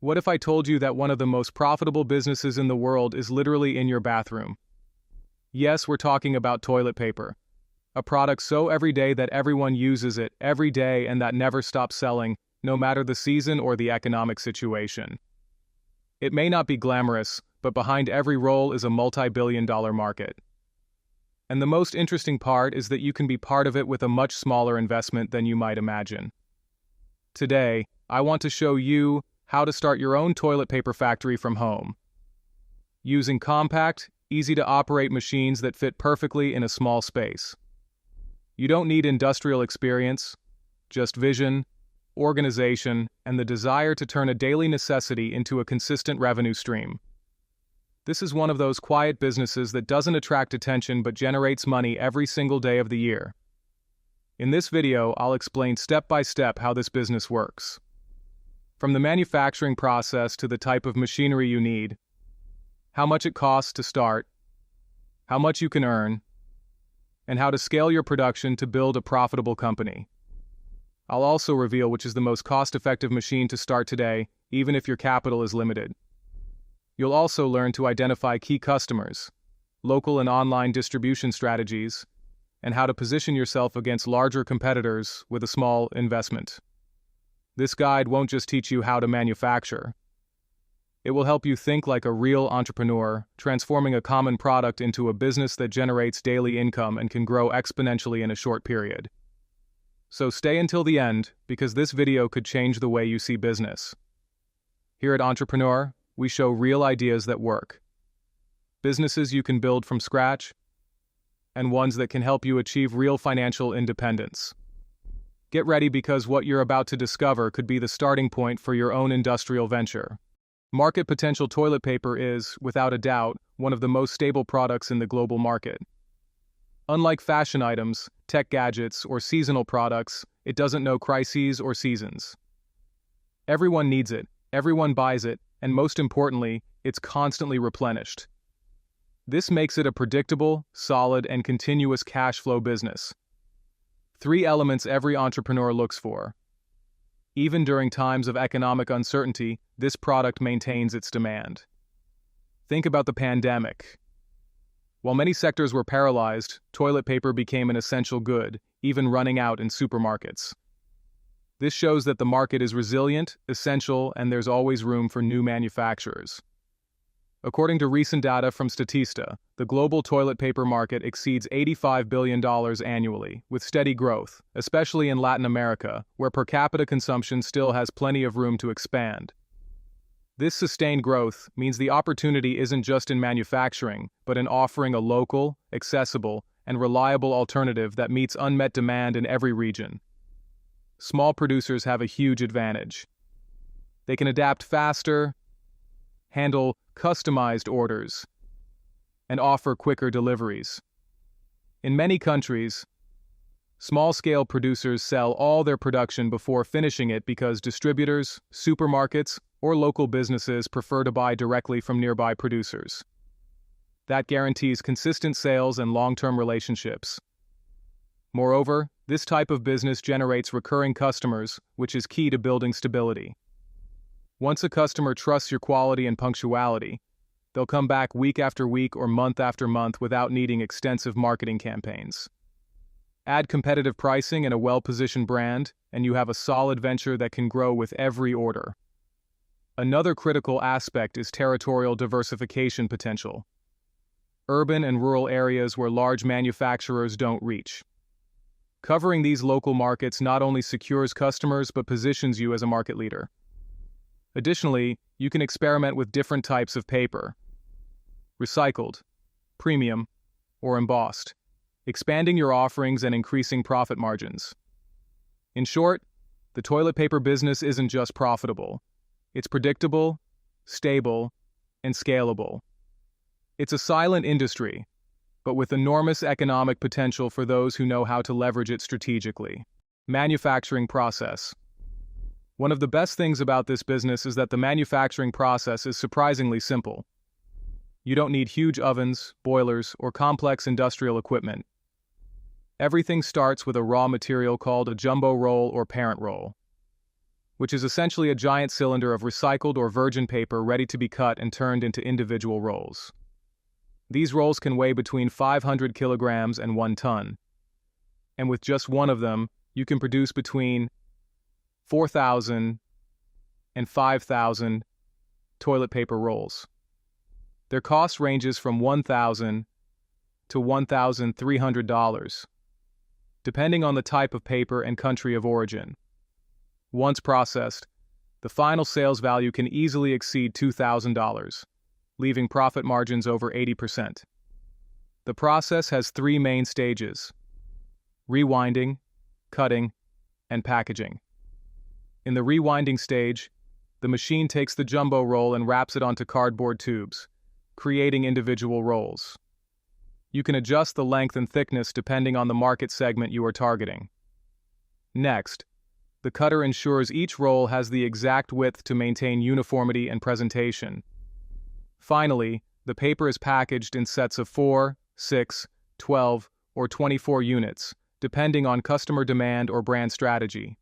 What if I told you that one of the most profitable businesses in the world is literally in your bathroom? Yes, we're talking about toilet paper. A product so everyday that everyone uses it every day and that never stops selling, no matter the season or the economic situation. It may not be glamorous, but behind every roll is a multi-billion-dollar market. And the most interesting part is that you can be part of it with a much smaller investment than you might imagine. Today, I want to show you how to start your own toilet paper factory from home. Using compact, easy-to-operate machines that fit perfectly in a small space. You don't need industrial experience, just vision, organization, and the desire to turn a daily necessity into a consistent revenue stream. This is one of those quiet businesses that doesn't attract attention but generates money every single day of the year. In this video, I'll explain step by step how this business works. From the manufacturing process to the type of machinery you need, how much it costs to start, how much you can earn, and how to scale your production to build a profitable company. I'll also reveal which is the most cost-effective machine to start today, even if your capital is limited. You'll also learn to identify key customers, local and online distribution strategies, and how to position yourself against larger competitors with a small investment. This guide won't just teach you how to manufacture. It will help you think like a real entrepreneur, transforming a common product into a business that generates daily income and can grow exponentially in a short period. So stay until the end, because this video could change the way you see business. Here at Entrepreneur, we show real ideas that work. Businesses you can build from scratch, and ones that can help you achieve real financial independence. Get ready, because what you're about to discover could be the starting point for your own industrial venture. Market potential. Toilet paper is, without a doubt, one of the most stable products in the global market. Unlike fashion items, tech gadgets, or seasonal products, it doesn't know crises or seasons. Everyone needs it, everyone buys it, and most importantly, it's constantly replenished. This makes it a predictable, solid, and continuous cash flow business. 3 elements every entrepreneur looks for. Even during times of economic uncertainty, this product maintains its demand. Think about the pandemic. While many sectors were paralyzed, toilet paper became an essential good, even running out in supermarkets. This shows that the market is resilient, essential, and there's always room for new manufacturers. According to recent data from Statista, the global toilet paper market exceeds $85 billion annually, with steady growth, especially in Latin America, where per capita consumption still has plenty of room to expand. This sustained growth means the opportunity isn't just in manufacturing, but in offering a local, accessible, and reliable alternative that meets unmet demand in every region. Small producers have a huge advantage. They can adapt faster, handle customized orders, and offer quicker deliveries. In many countries, small-scale producers sell all their production before finishing it because distributors, supermarkets, or local businesses prefer to buy directly from nearby producers. That guarantees consistent sales and long-term relationships. Moreover, this type of business generates recurring customers, which is key to building stability. Once a customer trusts your quality and punctuality, they'll come back week after week or month after month without needing extensive marketing campaigns. Add competitive pricing and a well-positioned brand, and you have a solid venture that can grow with every order. Another critical aspect is territorial diversification potential. Urban and rural areas where large manufacturers don't reach. Covering these local markets not only secures customers but positions you as a market leader. Additionally, you can experiment with different types of paper: recycled, premium, or embossed, expanding your offerings and increasing profit margins. In short, the toilet paper business isn't just profitable. It's predictable, stable, and scalable. It's a silent industry, but with enormous economic potential for those who know how to leverage it strategically. Manufacturing process. One of the best things about this business is that the manufacturing process is surprisingly simple. You don't need huge ovens, boilers, or complex industrial equipment. Everything starts with a raw material called a jumbo roll or parent roll. which is essentially a giant cylinder of recycled or virgin paper ready to be cut and turned into individual rolls. These rolls can weigh between 500 kilograms and 1 ton. And with just one of them, you can produce between 4,000 and 5,000 toilet paper rolls. Their cost ranges from $1,000 to $1,300, depending on the type of paper and country of origin. Once processed, the final sales value can easily exceed $2,000, leaving profit margins over 80%. The process has 3 main stages: rewinding, cutting, and packaging. In the rewinding stage, the machine takes the jumbo roll and wraps it onto cardboard tubes, creating individual rolls. You can adjust the length and thickness depending on the market segment you are targeting. Next, the cutter ensures each roll has the exact width to maintain uniformity and presentation. Finally, the paper is packaged in sets of 4, 6, 12, or 24 units, depending on customer demand or brand strategy.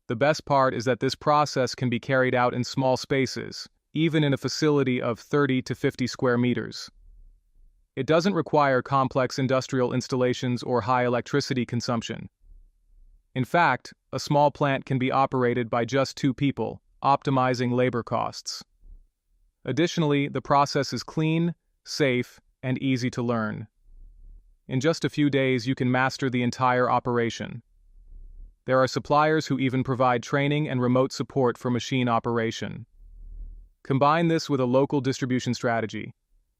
The best part is that this process can be carried out in small spaces, even in a facility of 30 to 50 square meters. It doesn't require complex industrial installations or high electricity consumption. In fact, a small plant can be operated by just 2 people, optimizing labor costs. Additionally, the process is clean, safe, and easy to learn. In just a few days, you can master the entire operation. There are suppliers who even provide training and remote support for machine operation. Combine this with a local distribution strategy,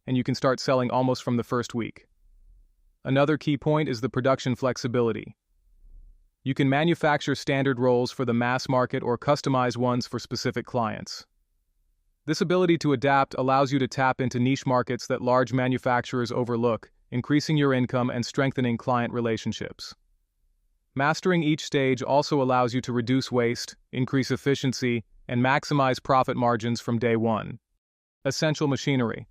and you can start selling almost from the first week. Another key point is the production flexibility. You can manufacture standard rolls for the mass market or customize ones for specific clients. This ability to adapt allows you to tap into niche markets that large manufacturers overlook, increasing your income and strengthening client relationships. Mastering each stage also allows you to reduce waste, increase efficiency, and maximize profit margins from day one. Essential machinery.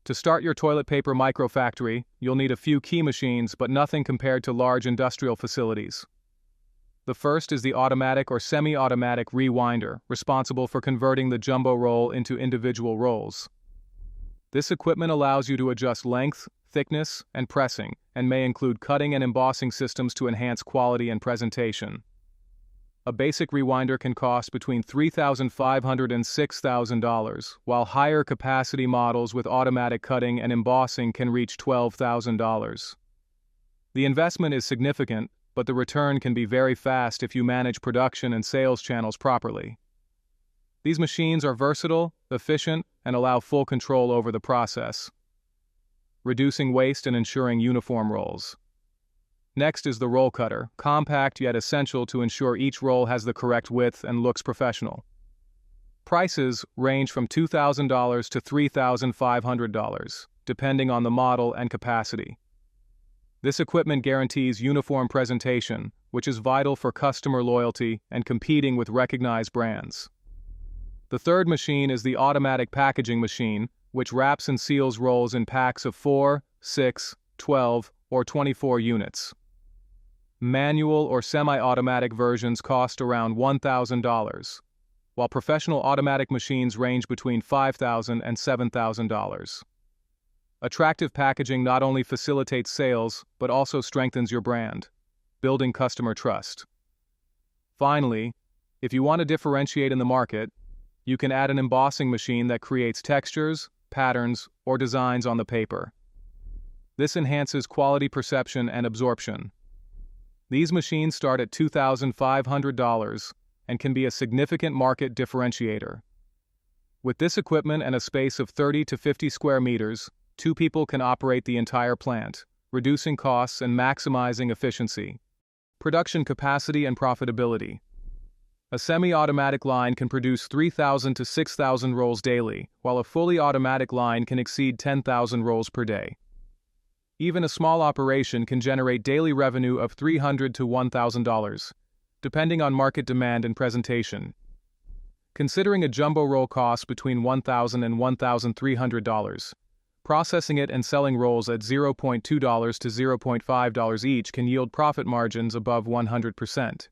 To start your toilet paper microfactory, you'll need a few key machines, but nothing compared to large industrial facilities. The first is the automatic or semi-automatic rewinder, responsible for converting the jumbo roll into individual rolls. This equipment allows you to adjust length, thickness, and pressing, and may include cutting and embossing systems to enhance quality and presentation. A basic rewinder can cost between $3,500 and $6,000, while higher capacity models with automatic cutting and embossing can reach $12,000. The investment is significant, but the return can be very fast if you manage production and sales channels properly. These machines are versatile, efficient, and allow full control over the process, reducing waste and ensuring uniform rolls. Next is the roll cutter, compact yet essential to ensure each roll has the correct width and looks professional. Prices range from $2,000 to $3,500, depending on the model and capacity. This equipment guarantees uniform presentation, which is vital for customer loyalty and competing with recognized brands. The third machine is the automatic packaging machine, which wraps and seals rolls in packs of 4, 6, 12, or 24 units. Manual or semi-automatic versions cost around $1,000, while professional automatic machines range between $5,000 and $7,000. Attractive packaging not only facilitates sales, but also strengthens your brand, building customer trust. Finally, if you want to differentiate in the market, you can add an embossing machine that creates textures, patterns, or designs on the paper. This enhances quality perception and absorption. These machines start at $2,500 and can be a significant market differentiator. With this equipment and a space of 30 to 50 square meters, 2 people can operate the entire plant, reducing costs and maximizing efficiency. Production capacity and profitability. A semi-automatic line can produce 3,000 to 6,000 rolls daily, while a fully automatic line can exceed 10,000 rolls per day. Even a small operation can generate daily revenue of $300 to $1,000, depending on market demand and presentation. Considering a jumbo roll costs between $1,000 and $1,300, processing it and selling rolls at $0.2 to $0.5 each can yield profit margins above 100%.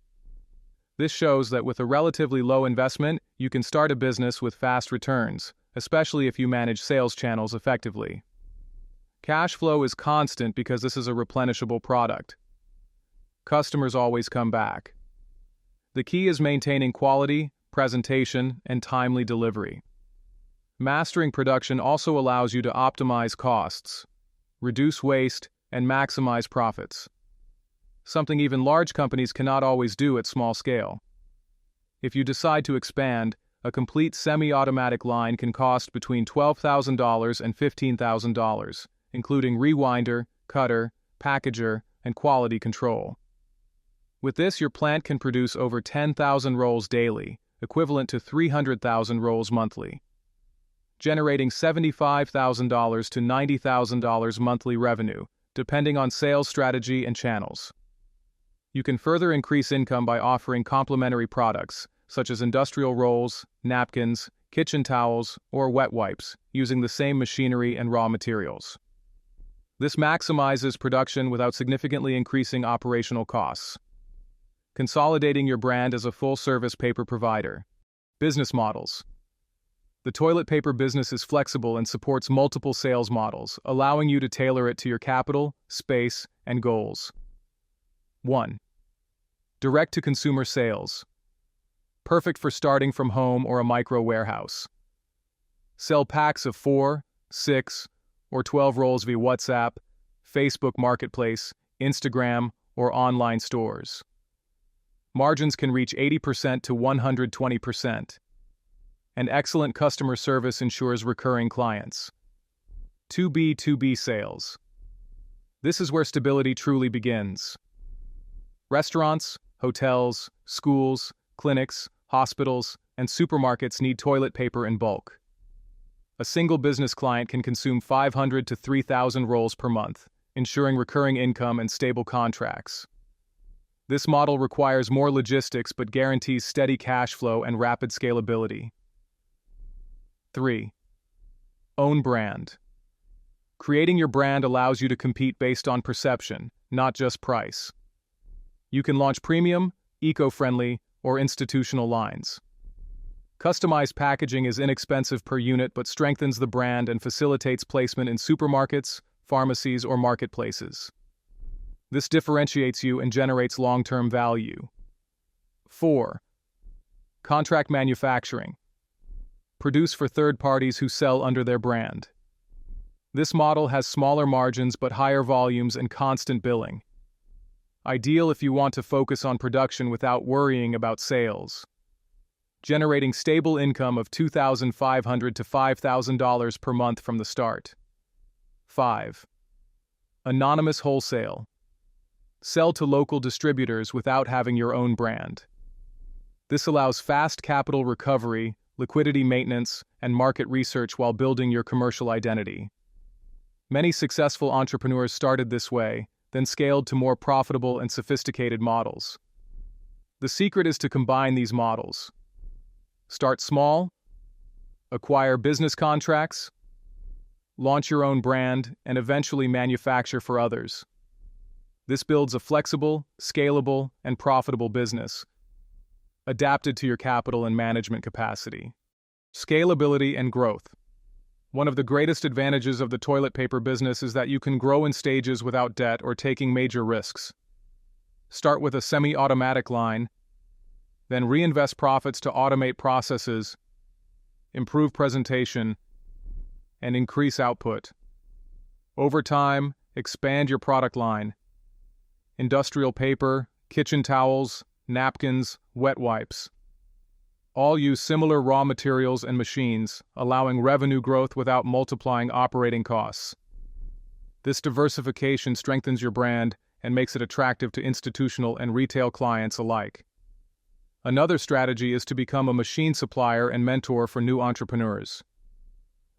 This shows that with a relatively low investment, you can start a business with fast returns, especially if you manage sales channels effectively. Cash flow is constant because this is a replenishable product. Customers always come back. The key is maintaining quality, presentation, and timely delivery. Mastering production also allows you to optimize costs, reduce waste, and maximize profits. Something even large companies cannot always do at small scale. If you decide to expand, a complete semi-automatic line can cost between $12,000 and $15,000, including rewinder, cutter, packager, and quality control. With this, your plant can produce over 10,000 rolls daily, equivalent to 300,000 rolls monthly, generating $75,000 to $90,000 monthly revenue, depending on sales strategy and channels. You can further increase income by offering complementary products, such as industrial rolls, napkins, kitchen towels, or wet wipes, using the same machinery and raw materials. This maximizes production without significantly increasing operational costs. Consolidating your brand as a full-service paper provider. Business models. The toilet paper business is flexible and supports multiple sales models, allowing you to tailor it to your capital, space, and goals. 1. Direct-to-consumer sales. Perfect for starting from home or a micro warehouse. Sell packs of 4, 6, or 12 rolls via WhatsApp, Facebook Marketplace, Instagram, or online stores. Margins can reach 80% to 120%. And excellent customer service ensures recurring clients. 2B2B sales. This is where stability truly begins. Restaurants, hotels, schools, clinics, hospitals, and supermarkets need toilet paper in bulk. A single business client can consume 500 to 3,000 rolls per month, ensuring recurring income and stable contracts. This model requires more logistics but guarantees steady cash flow and rapid scalability. 3. Own brand. Creating your brand allows you to compete based on perception, not just price. You can launch premium, eco-friendly, or institutional lines. Customized packaging is inexpensive per unit but strengthens the brand and facilitates placement in supermarkets, pharmacies, or marketplaces. This differentiates you and generates long-term value. 4. Contract manufacturing. Produce for third parties who sell under their brand. This model has smaller margins but higher volumes and constant billing. Ideal if you want to focus on production without worrying about sales. Generating stable income of $2,500 to $5,000 per month from the start. 5. Anonymous wholesale. Sell to local distributors without having your own brand. This allows fast capital recovery, liquidity maintenance, and market research while building your commercial identity. Many successful entrepreneurs started this way, then scaled to more profitable and sophisticated models. The secret is to combine these models. Start small, acquire business contracts, launch your own brand, and eventually manufacture for others. This builds a flexible, scalable, and profitable business, adapted to your capital and management capacity. Scalability and growth. One of the greatest advantages of the toilet paper business is that you can grow in stages without debt or taking major risks. Start with a semi-automatic line, then reinvest profits to automate processes, improve presentation, and increase output. Over time, expand your product line. Industrial paper, kitchen towels, napkins, wet wipes. All use similar raw materials and machines, allowing revenue growth without multiplying operating costs. This diversification strengthens your brand and makes it attractive to institutional and retail clients alike. Another strategy is to become a machine supplier and mentor for new entrepreneurs.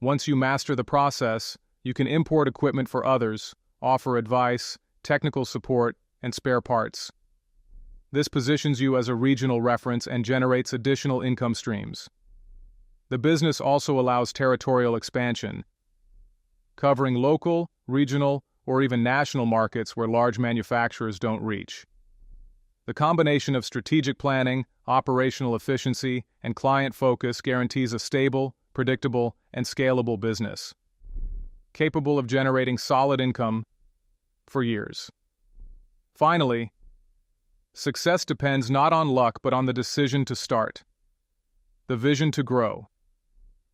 Once you master the process, you can import equipment for others, offer advice, technical support, and spare parts. This positions you as a regional reference and generates additional income streams. The business also allows territorial expansion, covering local, regional, or even national markets where large manufacturers don't reach. The combination of strategic planning, operational efficiency, and client focus guarantees a stable, predictable, and scalable business, capable of generating solid income for years. Finally, success depends not on luck but on the decision to start, the vision to grow,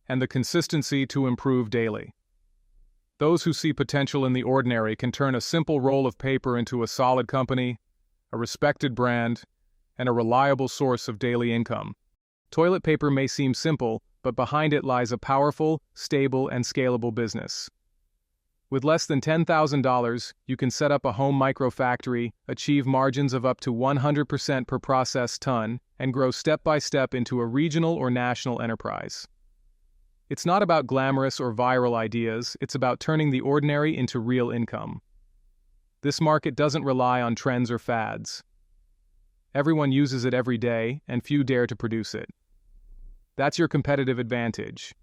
and the consistency to improve daily. Those who see potential in the ordinary can turn a simple roll of paper into a solid company, a respected brand, and a reliable source of daily income. Toilet paper may seem simple, but behind it lies a powerful, stable, and scalable business. With less than $10,000, you can set up a home microfactory, achieve margins of up to 100% per processed ton, and grow step by step into a regional or national enterprise. It's not about glamorous or viral ideas, it's about turning the ordinary into real income. This market doesn't rely on trends or fads. Everyone uses it every day, and few dare to produce it. That's your competitive advantage.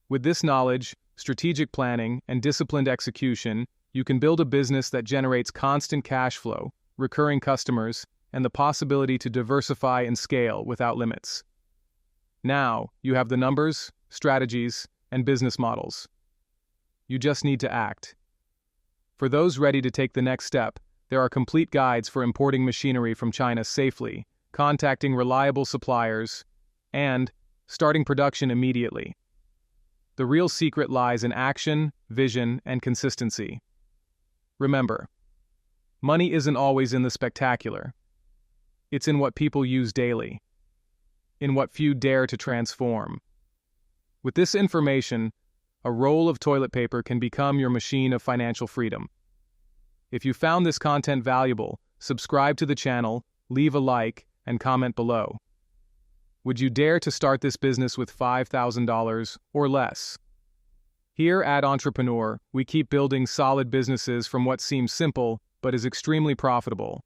With this knowledge, strategic planning, and disciplined execution, you can build a business that generates constant cash flow, recurring customers, and the possibility to diversify and scale without limits. Now, you have the numbers, strategies, and business models. You just need to act. For those ready to take the next step, there are complete guides for importing machinery from China safely, contacting reliable suppliers, and starting production immediately. The real secret lies in action, vision, and consistency. Remember, money isn't always in the spectacular. It's in what people use daily, in what few dare to transform. With this information, a roll of toilet paper can become your machine of financial freedom. If you found this content valuable, subscribe to the channel, leave a like, and comment below. Would you dare to start this business with $5,000 or less? Here at Entrepreneur, we keep building solid businesses from what seems simple but is extremely profitable.